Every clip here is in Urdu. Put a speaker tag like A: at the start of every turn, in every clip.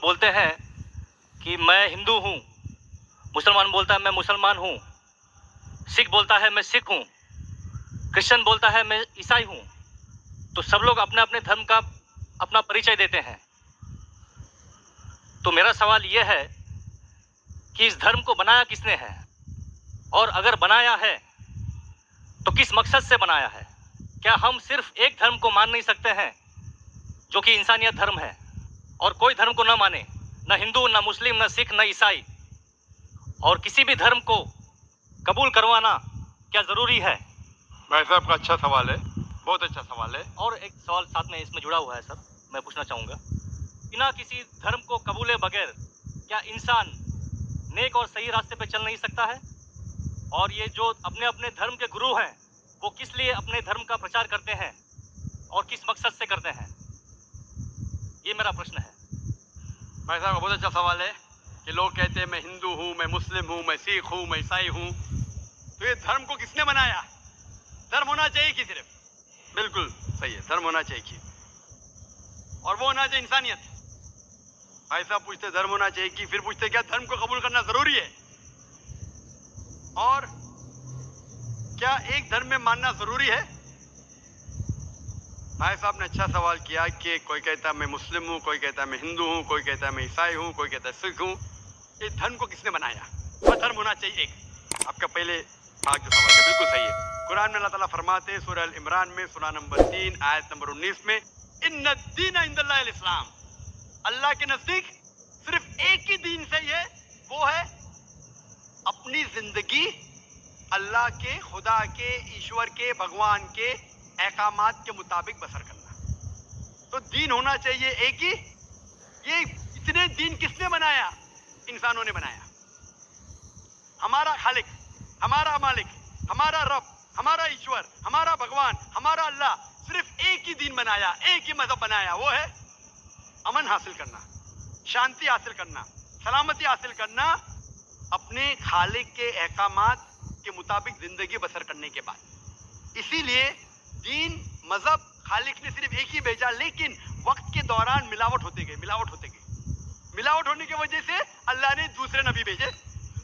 A: بولتے ہیں کہ میں ہندو ہوں، مسلمان بولتا ہے میں مسلمان ہوں، سکھ بولتا ہے میں سکھ ہوں، کرسچن بولتا ہے میں عیسائی ہوں، تو سب لوگ اپنے اپنے دھرم کا اپنا پریچے دیتے ہیں. تو میرا سوال یہ ہے کہ اس دھرم کو بنایا کس نے ہے، اور اگر بنایا ہے تو کس مقصد سے بنایا ہے؟ کیا ہم صرف ایک دھرم کو مان نہیں سکتے ہیں جو کہ انسانیت دھرم ہے، اور کوئی دھرم کو نہ مانے، نہ ہندو، نہ مسلم، نہ سکھ، نہ عیسائی، اور کسی بھی دھرم کو قبول کروانا کیا ضروری ہے؟
B: بھائی صاحب کا اچھا سوال ہے، بہت اچھا سوال ہے.
A: اور ایک سوال ساتھ میں اس میں جڑا ہوا ہے سر، میں پوچھنا چاہوں گا، بنا کسی دھرم کو قبولے بغیر کیا انسان نیک اور صحیح راستے پہ چل نہیں سکتا ہے؟ اور یہ جو اپنے اپنے دھرم کے گرو ہیں وہ کس لیے اپنے دھرم کا پرچار کرتے ہیں اور کس مقصد سے کرتے ہیں؟ یہ میرا پرشن ہے.
B: بھائی صاحب کا بہت اچھا سوال ہے کہ لوگ کہتے ہیں میں ہندو ہوں، میں مسلم ہوں، میں سکھ ہوں، میں عیسائی ہوں. تو یہ دھرم کو کس نے بنایا؟ دھرم ہونا چاہیے کہ صرف؟ بالکل صحیح ہے، دھرم ہونا چاہیے کہ، اور وہ ہونا چاہیے انسانیت. بھائی صاحب پوچھتے دھرم ہونا چاہیے کہ، پھر پوچھتے کیا دھرم کو قبول کرنا ضروری ہے، اور کیا ایک دھرم میں ماننا ضروری ہے؟ بھائی صاحب نے اچھا سوال کیا کہ کوئی کہتا ہے میں مسلم ہوں، کوئی کہتا ہے میں ہندو ہوں، کوئی کہتا ہے میں عیسائی ہوں، کوئی کہتا ہے سکھ ہوں. یہ دھرم کو کس نے بنایا؟ وہ دھرم ہونا چاہیے ایک. آپ کا پہلے بھاگ جو سوال ہے بالکل صحیح ہے. قرآن میں اللہ تعالیٰ فرماتے ہیں سورہ ال-عمران میں سورہ نمبر 3 آیت نمبر 19 میں، ان الدین عند اللہ الاسلام، اللہ کے نزدیک صرف ایک ہی دین صحیح ہے، وہ ہے اپنی زندگی اللہ کے، خدا کے، ایشور کے، بھگوان کے احکامات کے مطابق بسر کرنا. تو دین ہونا چاہیے ایک ہی. یہ اتنے دین کس نے بنایا؟ انسانوں نے بنایا. ہمارا خالق، ہمارا مالک، ہمارا رب، ہمارا ایشور، ہمارا بھگوان، ہمارا اللہ صرف ایک ہی دین بنایا، ایک ہی مذہب بنایا، وہ ہے امن حاصل کرنا، شانتی حاصل کرنا، سلامتی حاصل کرنا، اپنے خالق کے احکامات کے مطابق زندگی بسر کرنے کے بعد. اسی لیے دین، مذہب، خالق نے صرف ایک ہی بھیجا، لیکن وقت کے دوران ملاوٹ ہوتے گئے، ملاوٹ ہوتے گئے. ملاوٹ ہونے کی وجہ سے اللہ نے دوسرے نبی بھیجے،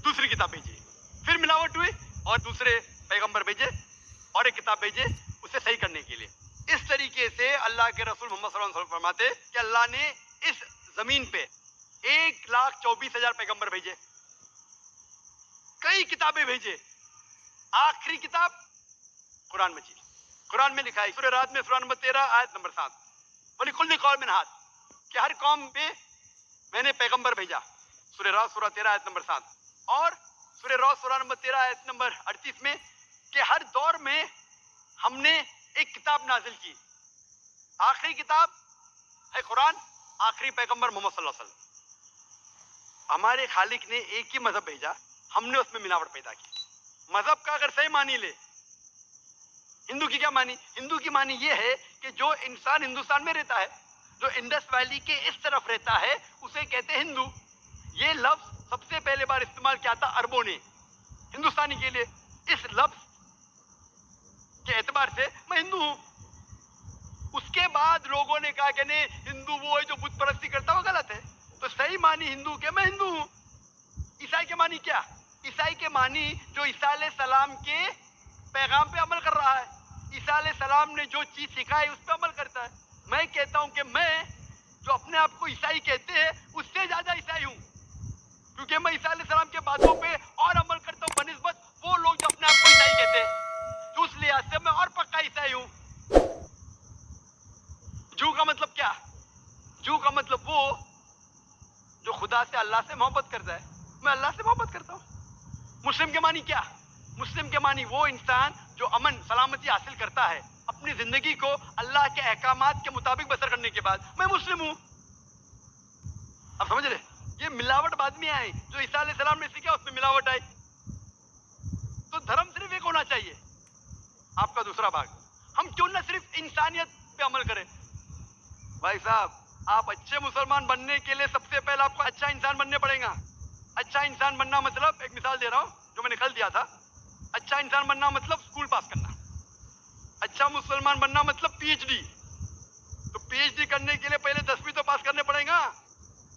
B: دوسری کتاب بھیجی، پھر ملاوٹ ہوئی اور دوسرے پیغمبر بھیجے اور ایک کتاب بھیجے اسے صحیح کرنے کے لیے. اس طریقے سے اللہ کے رسول محمد صلی اللہ علیہ وسلم فرماتے کہ اللہ نے اس زمین پہ 1,24,000 پیغمبر بھیجے، کئی کتابیں بھیجے. آخری کتاب قرآن مجید. قرآن میں لکھا ہے سورہ رات میں سورہ نمبر 13 آیت نمبر 7، وَلِكُلِّ قَوْمٍ ہَادٍ، کہ ہر قوم پہ میں نے پیغمبر بھیجا. سورہ رات سورہ 13 آیت نمبر 7، اور سورہ رات سورہ نمبر 13 آیت نمبر 38 میں کہ ہر دور میں ہم نے ایک کتاب نازل کی. آخری کتاب ہے قرآن، آخری پیغمبر محمد صلی اللہ علیہ وسلم. ہمارے خالق نے ایک ہی مذہب بھیجا، ہم نے اس میں ملاوٹ پیدا کی. مذہب کا اگر صحیح معنی لے، ہندو کی کیا معنی؟ ہندو کی معنی یہ ہے کہ جو انسان ہندوستان میں رہتا ہے، جو انڈس ویلی کے اس طرف رہتا ہے، اسے کہتے ہیں ہندو. یہ لفظ سب سے پہلے بار استعمال کیا تھا عربوں نے ہندوستانی کے لیے. اس لفظ کے اعتبار سے میں ہندو ہوں. اس کے بعد لوگوں نے کہا کہ نہیں، ہندو وہ ہے جو بت پرستی کرتا، وہ غلط ہے. تو صحیح معنی ہندو کے میں ہندو ہوں. عیسائی کے معنی کیا؟ عیسائی کے معنی جو عیسیٰ علیہ السلام کے پیغام پہ عمل کر رہا ہے، عیسیٰ علیہ السلام نے جو چیز سکھائی اس پہ عمل کرتا ہے. میں کہتا ہوں کہ میں جو اپنے آپ کو عیسائی کہتے ہیں اس سے زیادہ عیسائی ہوں، کیونکہ میں عیسیٰ علیہ السلام کے باتوں پہ اور عمل کرتا ہوں بنسبت وہ لوگ جو اپنے آپ کو عیسائی کہتے ہیں. تو اس لحاظ سے میں اور پکا عیسائی ہوں. جو کا مطلب کیا؟ جو کا مطلب وہ جو خدا سے، اللہ سے محبت کرتا ہے. میں اللہ سے محبت کرتا ہوں. مسلم کے معنی کیا؟ مسلم کے معنی وہ انسان جو امن سلامتی حاصل کرتا ہے اپنی زندگی کو اللہ کے احکامات کے مطابق بسر کرنے کے بعد. میں مسلم ہوں. اب سمجھ رہے؟ یہ ملاوٹ بعد میں آئی، جو عیسیٰ علیہ السلام نے سیکھا اس میں ملاوٹ آئی. تو دھرم صرف ایک ہونا چاہیے. آپ کا دوسرا بھاگ، ہم کیوں نہ صرف انسانیت پہ عمل کریں؟ بھائی صاحب، آپ اچھے مسلمان بننے کے لیے سب سے پہلے آپ کو اچھا انسان بننے پڑے گا. اچھا انسان بننا مطلب، ایک مثال دے رہا ہوں جو میں نے کل دیا تھا. اچھا انسان بننا مطلب اسکول پاس کرنا. اچھا مسلمان بننا مطلب پی ایچ ڈی. تو پی ایچ ڈی کرنے کے لیے پہلے 10ویں تو پاس کرنے پڑے گا.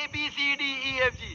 B: ABCDEFG,